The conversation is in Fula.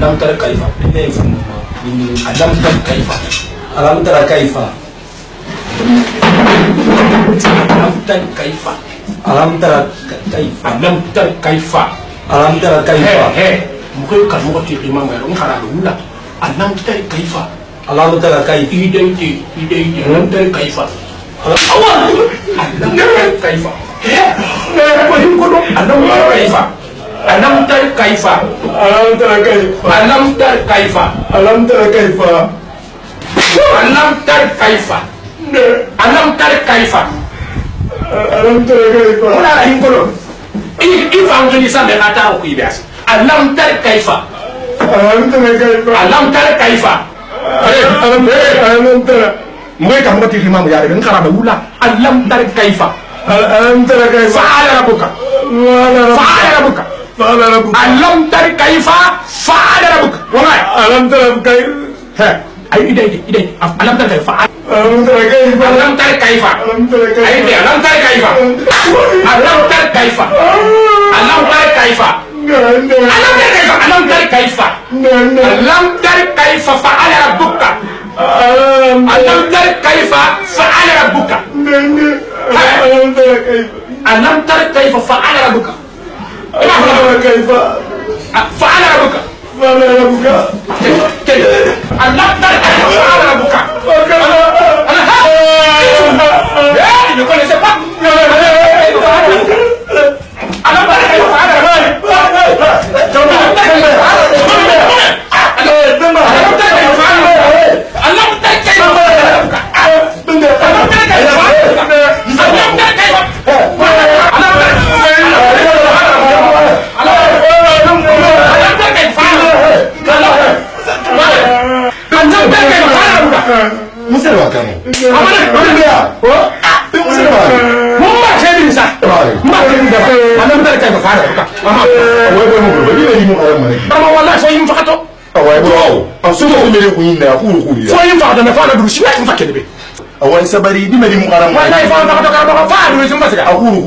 ألم تر كيف ألم تر كيف ألم تر كيف ألم تر كيف ألم تر كيف ألم تر كيف ألم تر كيف ممكن كلمة تقيمة ما يرون خلاص ولا ألم تر كيف ألم تر كيف إيدي ألم تر كيف ألم تر كيف ألم تر كيف ألم تر كيف ألم تر كيف ألم تر كيف ألم تر كيف ألم تر كيف ألم تر كيف ولا ينقولون إيه فانجلي سامي ناتاو كيباس ألم تر كيف ألم تر كيف ألم تر كيف ألم تر مغير كم تيجي ما مجاري من خراب ولا ألم تر كيف ألم تر كيف فعل ربك فعل ربك ألم تر كيف فعل ربك وما ألم تر كيف أي إيدي ألم تر كيف ألم تر كيف ألم تر كيف ألم تر كيف أي ألم تر كيف ألم تر كيف ألم تر كيف ألم تر كيف ألم تر كيف فعل ربك ألم تر كيف فعل ربك ألم تر كيف ألم تر كيف فعل ربك كيف فعل ربك فعل ربك ألم تر كيف فعل ربك ne connaissais pas. Alors, Awan sabari di mari mu karam. Wallahi fa ka to ka fa do sun ba